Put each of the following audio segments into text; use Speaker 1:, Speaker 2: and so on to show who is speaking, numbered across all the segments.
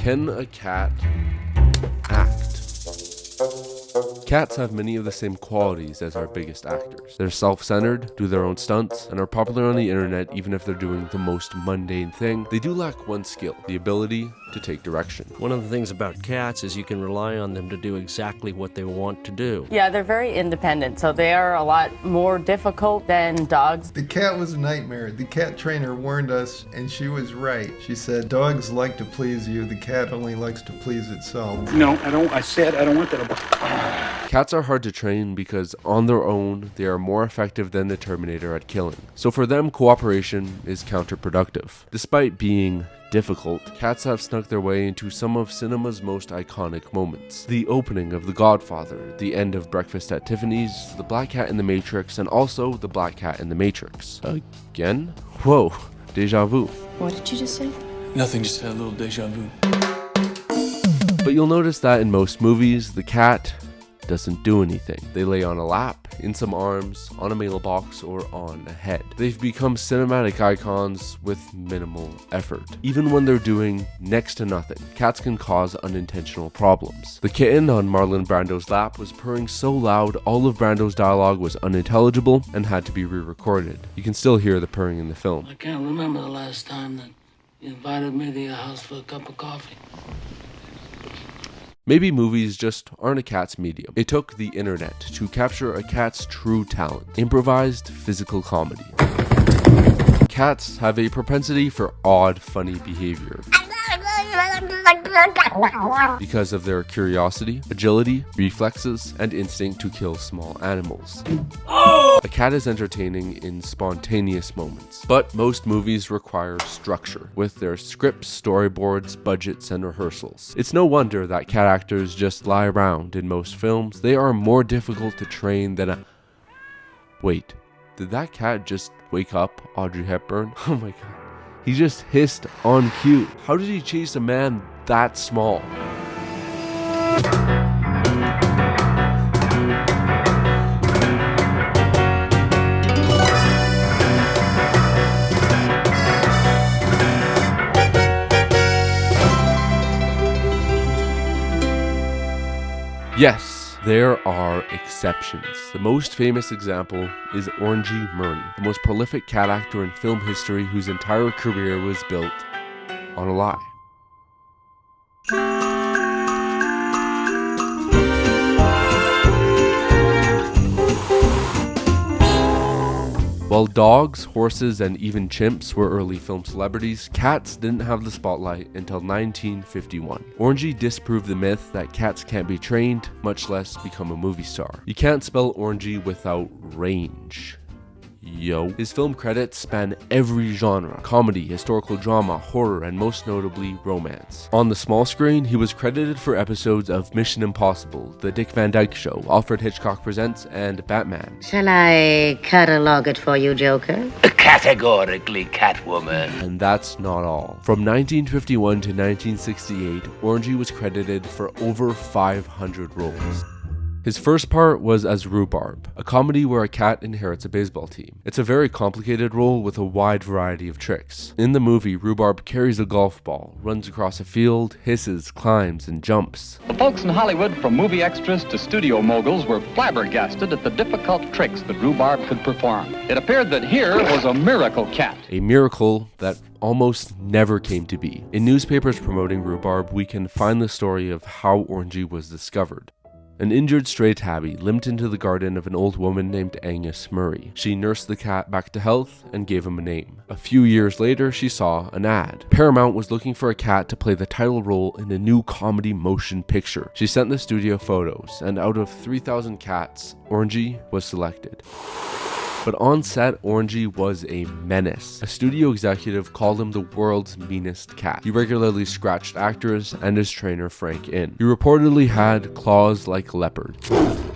Speaker 1: Can a cat act? Cats have many of the same qualities as our biggest actors. They're self-centered, do their own stunts, and are popular on the internet even if they're doing the most mundane thing. They do lack one skill, the ability to take direction.
Speaker 2: One of the things about cats is you can rely on them to do exactly what they want to do.
Speaker 3: Yeah, they're very independent, so they are a lot more difficult than dogs.
Speaker 4: The cat was a nightmare. The cat trainer warned us, and she was right. She said, dogs like to please you, the cat only likes to please itself.
Speaker 5: No, I don't. I said I don't want that.
Speaker 1: Cats are hard to train because on their own, they are more effective than the Terminator at killing. So for them, cooperation is counterproductive. Despite being difficult, cats have snuck their way into some of cinema's most iconic moments. The opening of The Godfather, the end of Breakfast at Tiffany's, the Black Cat in the Matrix, and also the Black Cat in the Matrix. Again? Whoa, deja vu.
Speaker 6: What did you just say?
Speaker 5: Nothing, just had a little deja vu.
Speaker 1: But you'll notice that in most movies, the cat doesn't do anything. They lay on a lap, in some arms, on a mailbox, or on a head. They've become cinematic icons with minimal effort. Even when they're doing next to nothing, cats can cause unintentional problems. The kitten on Marlon Brando's lap was purring so loud all of Brando's dialogue was unintelligible and had to be re-recorded. You can still hear the purring in the film.
Speaker 7: I can't remember the last time that you invited me to your house for a cup of coffee.
Speaker 1: Maybe movies just aren't a cat's medium. It took the internet to capture a cat's true talent, improvised physical comedy. Cats have a propensity for odd, funny behavior because of their curiosity, agility, reflexes, and instinct to kill small animals. A cat is entertaining in spontaneous moments, but most movies require structure, with their scripts, storyboards, budgets, and rehearsals. It's no wonder that cat actors just lie around in most films. They are more difficult to train than a... Wait, did that cat just wake up Audrey Hepburn? Oh my god. He just hissed on cue. How did he chase a man that small? Yes, there are exceptions. The most famous example is Orangey Murray, the most prolific cat actor in film history whose entire career was built on a lie. While dogs, horses, and even chimps were early film celebrities, cats didn't have the spotlight until 1951. Orangey disproved the myth that cats can't be trained, much less become a movie star. You can't spell Orangey without range. Yo. His film credits span every genre: comedy, historical drama, horror, and most notably, romance. On the small screen, he was credited for episodes of Mission Impossible, The Dick Van Dyke Show, Alfred Hitchcock Presents, and Batman.
Speaker 8: Shall I catalog it for you, Joker?
Speaker 9: Categorically, Catwoman.
Speaker 1: And that's not all. From 1951 to 1968, Orangey was credited for over 500 roles. His first part was as Rhubarb, a comedy where a cat inherits a baseball team. It's a very complicated role with a wide variety of tricks. In the movie, Rhubarb carries a golf ball, runs across a field, hisses, climbs, and jumps.
Speaker 10: The folks in Hollywood, from movie extras to studio moguls, were flabbergasted at the difficult tricks that Rhubarb could perform. It appeared that here was a miracle cat.
Speaker 1: A miracle that almost never came to be. In newspapers promoting Rhubarb, we can find the story of how Orangey was discovered. An injured stray tabby limped into the garden of an old woman named Agnes Murray. She nursed the cat back to health and gave him a name. A few years later, she saw an ad. Paramount was looking for a cat to play the title role in a new comedy motion picture. She sent the studio photos, and out of 3,000 cats, Orangey was selected. But on set, Orangey was a menace. A studio executive called him the world's meanest cat. He regularly scratched actors and his trainer Frank in. He reportedly had claws like a leopard.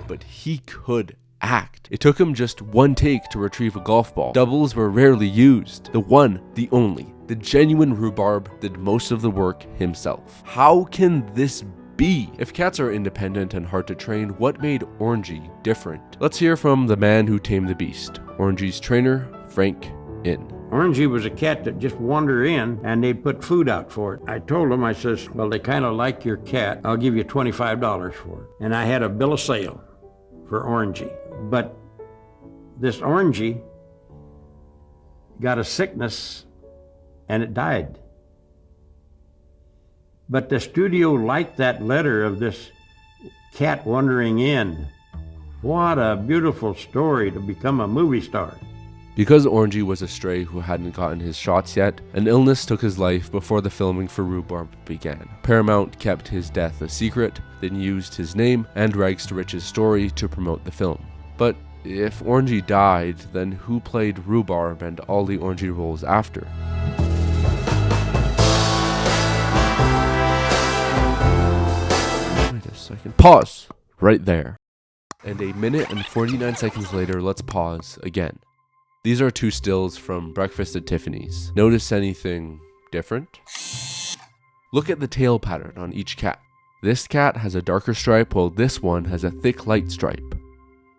Speaker 1: But he could act. It took him just one take to retrieve a golf ball. Doubles were rarely used. The one, the only, the genuine Rhubarb did most of the work himself. How can this be? If cats are independent and hard to train, what made Orangey different? Let's hear from the man who tamed the beast, Orangey's trainer, Frank In.
Speaker 6: Orangey was a cat that just wandered in, and they'd put food out for it. I told them, I says, well, they kind of like your cat. I'll give you $25 for it. And I had a bill of sale for Orangey. But this Orangey got a sickness, and it died. But the studio liked that letter of this cat wandering in. What a beautiful story to become a movie star.
Speaker 1: Because Orangey was a stray who hadn't gotten his shots yet, an illness took his life before the filming for Rhubarb began. Paramount kept his death a secret, then used his name and rags to riches story to promote the film. But if Orangey died, then who played Rhubarb and all the Orangey roles after? Wait a second. Pause! Right there. And a minute and 49 seconds later, let's pause again. These are two stills from Breakfast at Tiffany's. Notice anything different? Look at the tail pattern on each cat. This cat has a darker stripe while this one has a thick light stripe.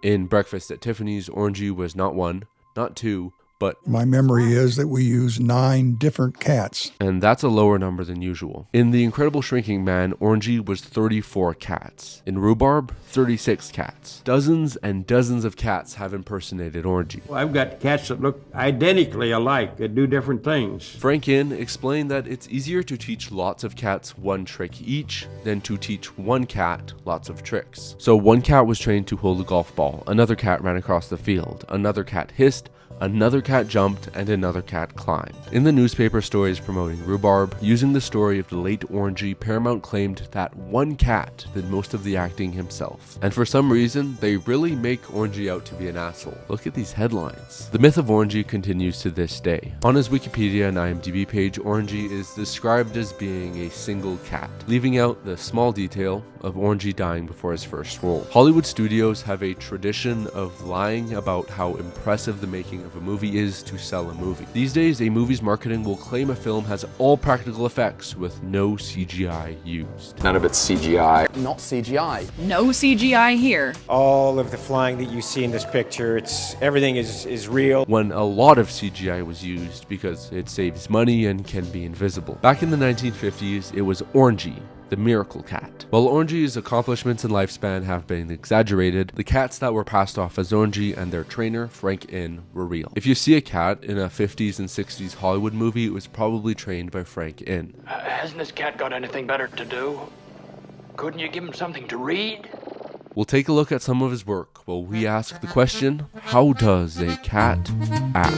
Speaker 1: In Breakfast at Tiffany's, Orangey was not one, not two, but
Speaker 11: my memory is that we used 9 different cats.
Speaker 1: And that's a lower number than usual. In The Incredible Shrinking Man, Orangey was 34 cats. In Rhubarb, 36 cats. Dozens and dozens of cats have impersonated Orangey.
Speaker 6: Well, I've got cats that look identically alike, that do different things.
Speaker 1: Frank Inn explained that it's easier to teach lots of cats one trick each than to teach one cat lots of tricks. So one cat was trained to hold a golf ball, another cat ran across the field, another cat hissed, another cat jumped, and another cat climbed. In the newspaper stories promoting Rhubarb, using the story of the late Orangey, Paramount claimed that one cat did most of the acting himself. And for some reason, they really make Orangey out to be an asshole. Look at these headlines. The myth of Orangey continues to this day. On his Wikipedia and IMDb page, Orangey is described as being a single cat, leaving out the small detail of Orangey dying before his first role. Hollywood studios have a tradition of lying about how impressive the making of a movie is to sell a movie. These days, a movie's marketing will claim a film has all practical effects with no CGI used.
Speaker 12: None of it's CGI.
Speaker 13: Not CGI.
Speaker 14: No CGI here.
Speaker 15: All of the flying that you see in this picture, everything is real.
Speaker 1: When a lot of CGI was used because it saves money and can be invisible. Back in the 1950s, it was Orangey, the miracle cat. While Orangey's accomplishments and lifespan have been exaggerated, the cats that were passed off as Orangey and their trainer, Frank Inn, were real. If you see a cat in a 50s and 60s Hollywood movie, it was probably trained by Frank Inn.
Speaker 5: Hasn't this cat got anything better to do? Couldn't you give him something to read?
Speaker 1: We'll take a look at some of his work while we ask the question, how does a cat act?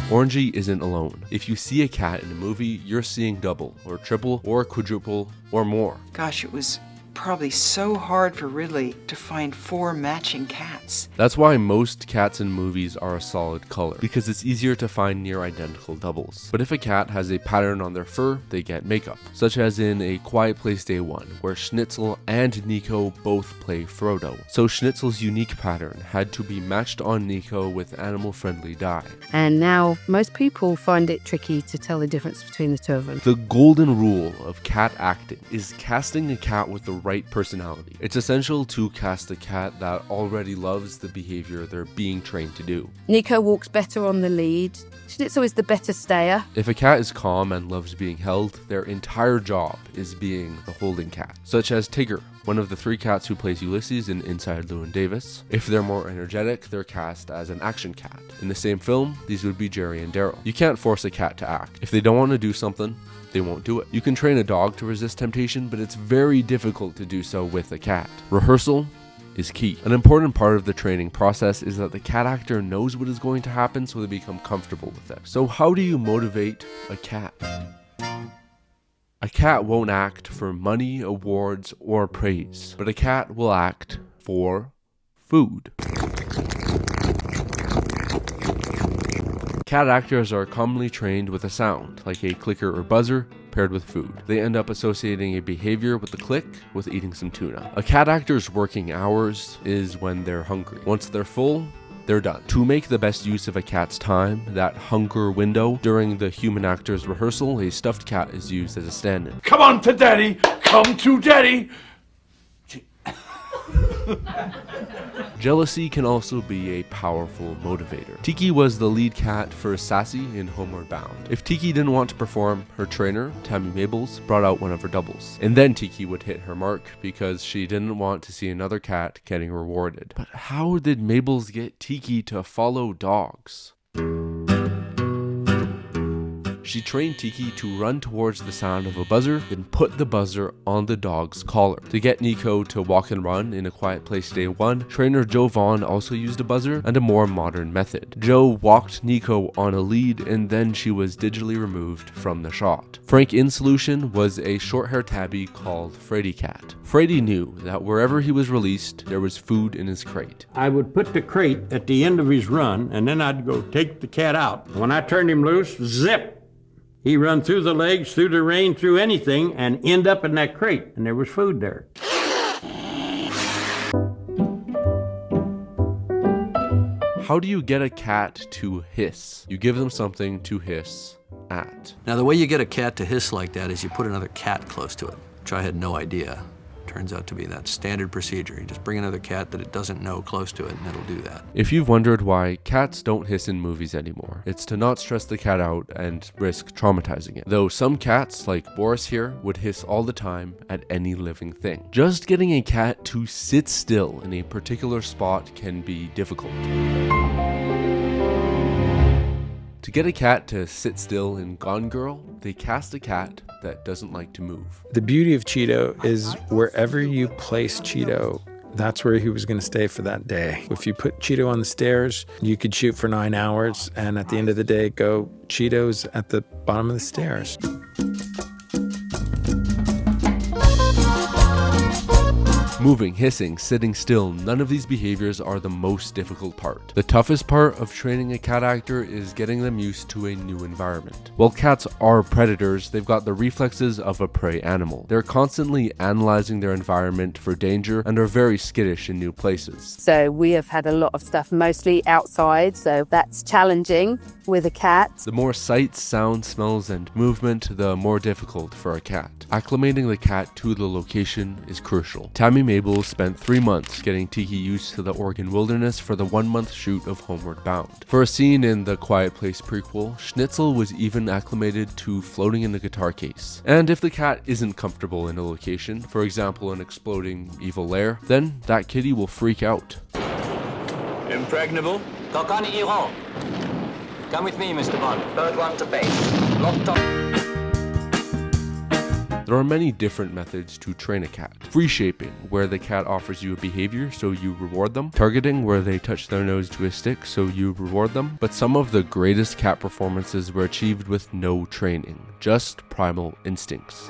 Speaker 1: Orangey isn't alone. If you see a cat in a movie, you're seeing double, or triple, or quadruple, or more.
Speaker 16: Gosh, it was probably so hard for Ridley to find 4 matching cats.
Speaker 1: That's why most cats in movies are a solid color, because it's easier to find near identical doubles. But if a cat has a pattern on their fur, they get makeup, such as in A Quiet Place Day 1, where Schnitzel and Nico both play Frodo. So Schnitzel's unique pattern had to be matched on Nico with animal-friendly dye.
Speaker 17: And now most people find it tricky to tell the difference between the two of them.
Speaker 1: The golden rule of cat acting is casting a cat with the right personality. It's essential to cast a cat that already loves the behavior they're being trained to do.
Speaker 17: Nico walks better on the lead. Schnitzel is the better stayer.
Speaker 1: If a cat is calm and loves being held, their entire job is being the holding cat. Such as Tigger, one of the 3 cats who plays Ulysses in Inside Llewyn Davis. If they're more energetic, they're cast as an action cat. In the same film, these would be Jerry and Daryl. You can't force a cat to act. If they don't want to do something, they won't do it. You can train a dog to resist temptation, but it's very difficult to do so with a cat. Rehearsal is key. An important part of the training process is that the cat actor knows what is going to happen, so they become comfortable with it. So how do you motivate a cat? A cat won't act for money, awards, or praise, but a cat will act for food. Cat actors are commonly trained with a sound, like a clicker or buzzer, paired with food. They end up associating a behavior with the click with eating some tuna. A cat actor's working hours is when they're hungry. Once they're full, they're done. To make the best use of a cat's time, that hunger window, during the human actor's rehearsal, a stuffed cat is used as a stand-in.
Speaker 5: Come on to daddy! Come to daddy!
Speaker 1: Jealousy can also be a powerful motivator. Tiki was the lead cat for Sassy in Homeward Bound. If Tiki didn't want to perform, her trainer, Tammy Mabels, brought out one of her doubles. And then Tiki would hit her mark because she didn't want to see another cat getting rewarded. But how did Mabels get Tiki to follow dogs? She trained Tiki to run towards the sound of a buzzer, then put the buzzer on the dog's collar. To get Nico to walk and run in A Quiet Place Day 1, trainer Joe Vaughn also used a buzzer and a more modern method. Joe walked Nico on a lead and then she was digitally removed from the shot. Frank In Solution was a short-haired tabby called Freddy Cat. Freddy knew that wherever he was released, there was food in his crate.
Speaker 6: I would put the crate at the end of his run, and then I'd go take the cat out. When I turned him loose, zip! He run through the legs, through the rain, through anything, and end up in that crate, and there was food there.
Speaker 1: How do you get a cat to hiss? You give them something to hiss at.
Speaker 2: Now, the way you get a cat to hiss like that is you put another cat close to it, which I had no idea. Turns out to be that standard procedure. You just bring another cat that it doesn't know close to it, and it'll do that.
Speaker 1: If you've wondered why cats don't hiss in movies anymore, it's to not stress the cat out and risk traumatizing it. Though some cats, like Boris here, would hiss all the time at any living thing. Just getting a cat to sit still in a particular spot can be difficult. To get a cat to sit still in Gone Girl, they cast a cat that doesn't like to move.
Speaker 12: The beauty of Cheeto is wherever you place Cheeto, that's where he was going to stay for that day. If you put Cheeto on the stairs, you could shoot for 9 hours, and at the end of the day, go Cheeto's at the bottom of the stairs.
Speaker 1: Moving, hissing, sitting still, none of these behaviors are the most difficult part. The toughest part of training a cat actor is getting them used to a new environment. While cats are predators, they've got the reflexes of a prey animal. They're constantly analyzing their environment for danger and are very skittish in new places.
Speaker 17: So we have had a lot of stuff mostly outside, so that's challenging with a cat.
Speaker 1: The more sights, sounds, smells, and movement, the more difficult for a cat. Acclimating the cat to the location is crucial. Tammy Mabels spent 3 months getting Tiki used to the Oregon wilderness for the 1-month shoot of Homeward Bound. For a scene in the Quiet Place prequel, Schnitzel was even acclimated to floating in the guitar case. And if the cat isn't comfortable in a location, for example an exploding evil lair, then that kitty will freak out.
Speaker 13: Impregnable? Kokani Iro. Come with me, Mr. Bond. Bird 1 to base. Locked up.
Speaker 1: There are many different methods to train a cat. Free shaping, where the cat offers you a behavior so you reward them. Targeting, where they touch their nose to a stick so you reward them. But some of the greatest cat performances were achieved with no training, just primal instincts.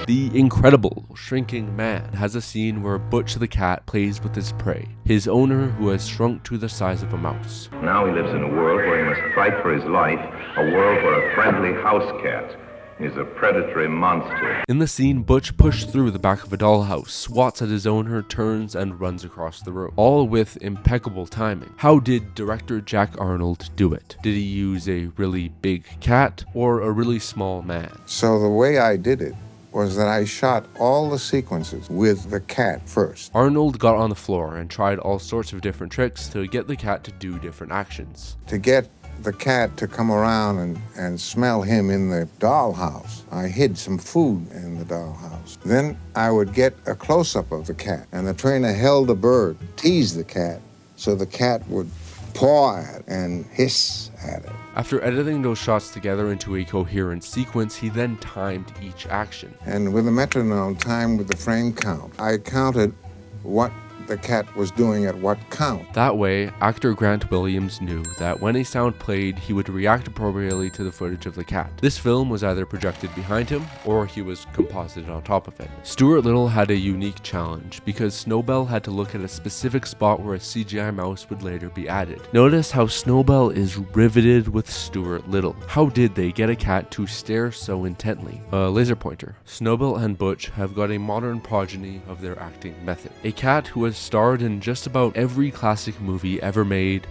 Speaker 1: The Incredible Shrinking Man has a scene where Butch the cat plays with his prey, his owner who has shrunk to the size of a mouse.
Speaker 14: Now he lives in a world where he must fight for his life, a world where a friendly house cat is a predatory monster.
Speaker 1: In the scene, Butch pushed through the back of a dollhouse, swats at his owner, turns and runs across the room, all with impeccable timing. How did director Jack Arnold do it? Did he use a really big cat or a really small man?
Speaker 18: So the way I did it was that I shot all the sequences with the cat first.
Speaker 1: Arnold got on the floor and tried all sorts of different tricks to get the cat to do different actions.
Speaker 18: To get the cat to come around and smell him in the dollhouse, I hid some food in the dollhouse. Then I would get a close-up of the cat, and the trainer held the bird, teased the cat, so the cat would paw at it and hiss at it.
Speaker 1: After editing those shots together into a coherent sequence, he then timed each action.
Speaker 18: And with a metronome timed with the frame count, I counted what the cat was doing at what count.
Speaker 1: That way, actor Grant Williams knew that when a sound played, he would react appropriately to the footage of the cat. This film was either projected behind him, or he was composited on top of it. Stuart Little had a unique challenge, because Snowbell had to look at a specific spot where a CGI mouse would later be added. Notice how Snowbell is riveted with Stuart Little. How did they get a cat to stare so intently? A laser pointer. Snowbell and Butch have got a modern progeny of their acting method. A cat who has starred in just about every classic movie ever made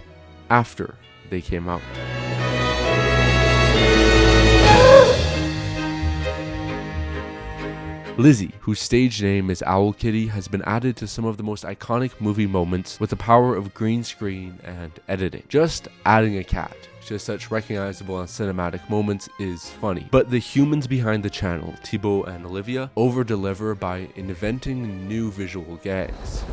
Speaker 1: after they came out. Lizzie, whose stage name is Owl Kitty, has been added to some of the most iconic movie moments with the power of green screen and editing. Just adding a cat to such recognizable and cinematic moments is funny. But the humans behind the channel, Thibaut and Olivia, over-deliver by inventing new visual gags.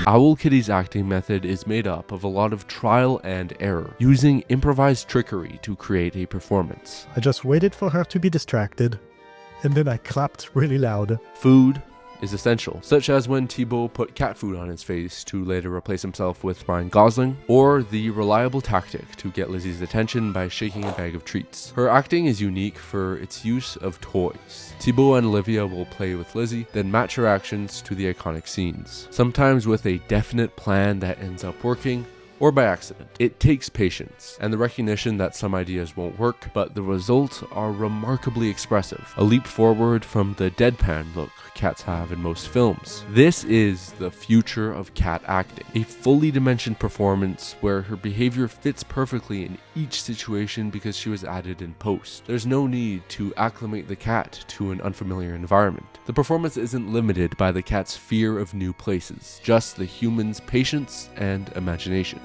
Speaker 1: Owl Kitty's acting method is made up of a lot of trial and error, using improvised trickery to create a performance.
Speaker 19: I just waited for her to be distracted, and then I clapped really loud.
Speaker 1: Food is essential, such as when Thibaut put cat food on his face to later replace himself with Ryan Gosling, or the reliable tactic to get Lizzie's attention by shaking a bag of treats. Her acting is unique for its use of toys. Thibaut and Olivia will play with Lizzie, then match her actions to the iconic scenes, sometimes with a definite plan that ends up working, or by accident. It takes patience and the recognition that some ideas won't work, but the results are remarkably expressive, a leap forward from the deadpan look cats have in most films. This is the future of cat acting, a fully dimensioned performance where her behavior fits perfectly in each situation because she was added in post. There's no need to acclimate the cat to an unfamiliar environment. The performance isn't limited by the cat's fear of new places, just the human's patience and imagination.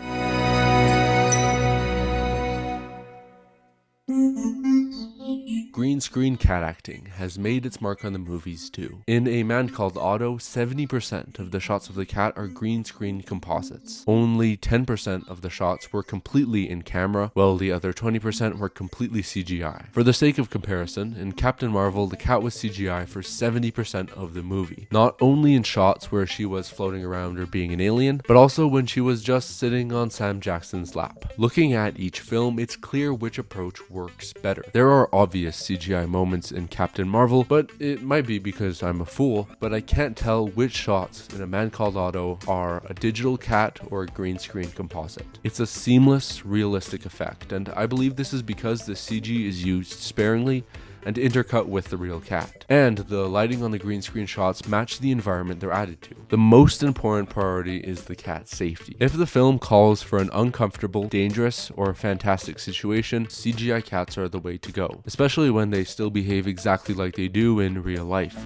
Speaker 1: Green screen cat acting has made its mark on the movies too. In A Man Called Otto, 70% of the shots of the cat are green screen composites. Only 10% of the shots were completely in camera, while the other 20% were completely CGI. For the sake of comparison, in Captain Marvel, the cat was CGI for 70% of the movie. Not only in shots where she was floating around or being an alien, but also when she was just sitting on Sam Jackson's lap. Looking at each film, it's clear which approach works better. There are obvious CGI moments in Captain Marvel, but it might be because I'm a fool, but I can't tell which shots in A Man Called Otto are a digital cat or a green screen composite. It's a seamless, realistic effect, and I believe this is because the CG is used sparingly and intercut with the real cat, and the lighting on the green screen shots match the environment they're added to. The most important priority is the cat's safety. If the film calls for an uncomfortable, dangerous, or fantastic situation, CGI cats are the way to go, especially when they still behave exactly like they do in real life.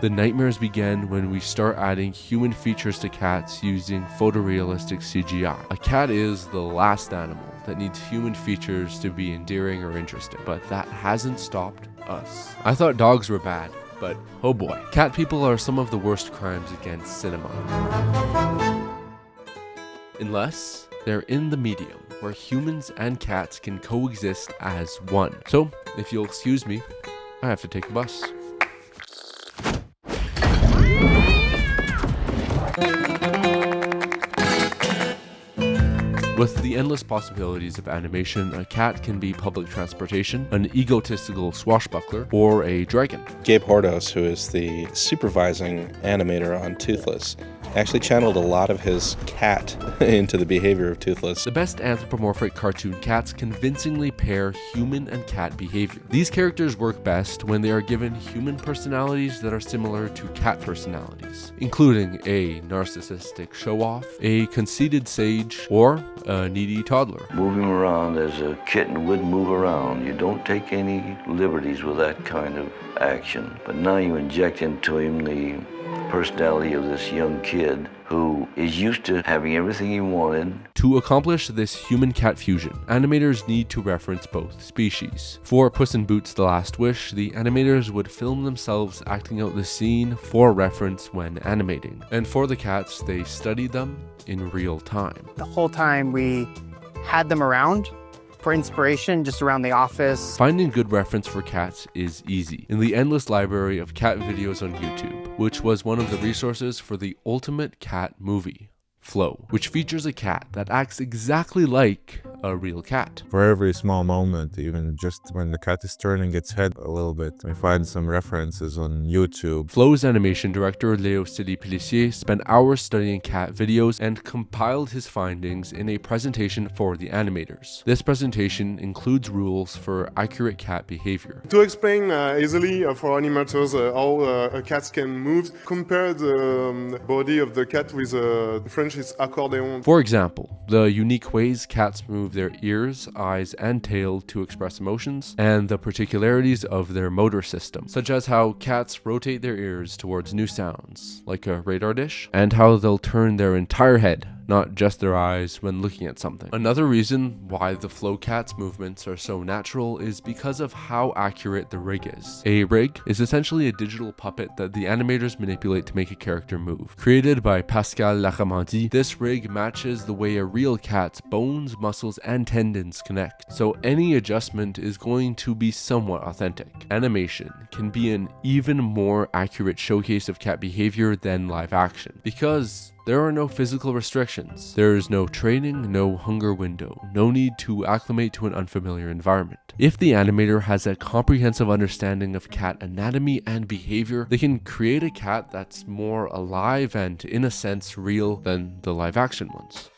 Speaker 1: The nightmares begin when we start adding human features to cats using photorealistic CGI. A cat is the last animal that needs human features to be endearing or interesting, but that hasn't stopped us. I thought dogs were bad, but oh boy. Cat people are some of the worst crimes against cinema. Unless they're in the medium, where humans and cats can coexist as one. So, if you'll excuse me, I have to take a bus. With the endless possibilities of animation, a cat can be public transportation, an egotistical swashbuckler, or a dragon.
Speaker 20: Gabe Hordos, who is the supervising animator on Toothless, actually channeled a lot of his cat into the behavior of Toothless.
Speaker 1: The best anthropomorphic cartoon cats convincingly pair human and cat behavior. These characters work best when they are given human personalities that are similar to cat personalities, including a narcissistic show-off, a conceited sage, or a needy toddler.
Speaker 21: Move him around as a kitten would move around. You don't take any liberties with that kind of action. But now you inject into him the personality of this young kid who is used to having everything he wanted.
Speaker 1: To accomplish this human-cat fusion, animators need to reference both species. For Puss in Boots: The Last Wish, the animators would film themselves acting out the scene for reference when animating. And for the cats, they studied them in real time.
Speaker 22: The whole time we had them around for inspiration, just around the office.
Speaker 1: Finding good reference for cats is easy in the endless library of cat videos on YouTube, which was one of the resources for the ultimate cat movie, Flow, which features a cat that acts exactly like a real cat.
Speaker 3: For every small moment, even just when the cat is turning its head a little bit, we find some references on YouTube.
Speaker 1: Flow's animation director Léo Silly-Pellissier spent hours studying cat videos and compiled his findings in a presentation for the animators. This presentation includes rules for accurate cat behavior.
Speaker 4: To explain easily for animators how cats can move, compare the body of the cat with French is accordion.
Speaker 1: For example, the unique ways cats move their ears, eyes, and tail to express emotions, and the particularities of their motor system, such as how cats rotate their ears towards new sounds, like a radar dish, and how they'll turn their entire head, not just their eyes, when looking at something. Another reason why the Flow cat's movements are so natural is because of how accurate the rig is. A rig is essentially a digital puppet that the animators manipulate to make a character move. Created by Pascal Lachamandi, this rig matches the way a real cat's bones, muscles, and tendons connect, so any adjustment is going to be somewhat authentic. Animation can be an even more accurate showcase of cat behavior than live action, because there are no physical restrictions. There is no training, no hunger window, no need to acclimate to an unfamiliar environment. If the animator has a comprehensive understanding of cat anatomy and behavior, they can create a cat that's more alive and, in a sense, real than the live action ones.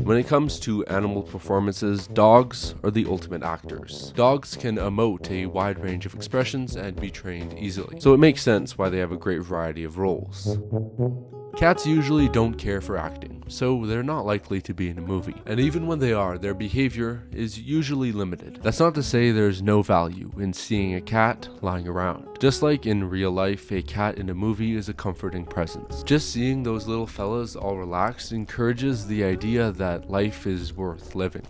Speaker 1: When it comes to animal performances, dogs are the ultimate actors. Dogs can emote a wide range of expressions and be trained easily, so it makes sense why they have a great variety of roles. Cats usually don't care for acting, so they're not likely to be in a movie. And even when they are, their behavior is usually limited. That's not to say there's no value in seeing a cat lying around. Just like in real life, a cat in a movie is a comforting presence. Just seeing those little fellas all relaxed encourages the idea that life is worth living.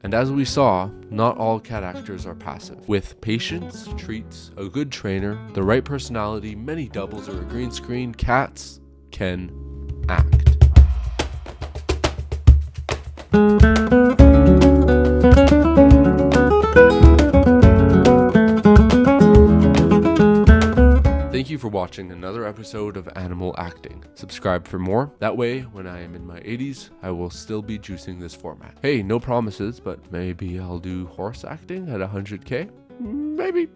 Speaker 1: And as we saw, not all cat actors are passive. With patience, treats, a good trainer, the right personality, many doubles, or a green screen, cats can act. Thank you for watching another episode of Animal Acting. Subscribe for more. That way, when I am in my 80s, I will still be juicing this format. Hey, no promises, but maybe I'll do horse acting at 100K? Maybe.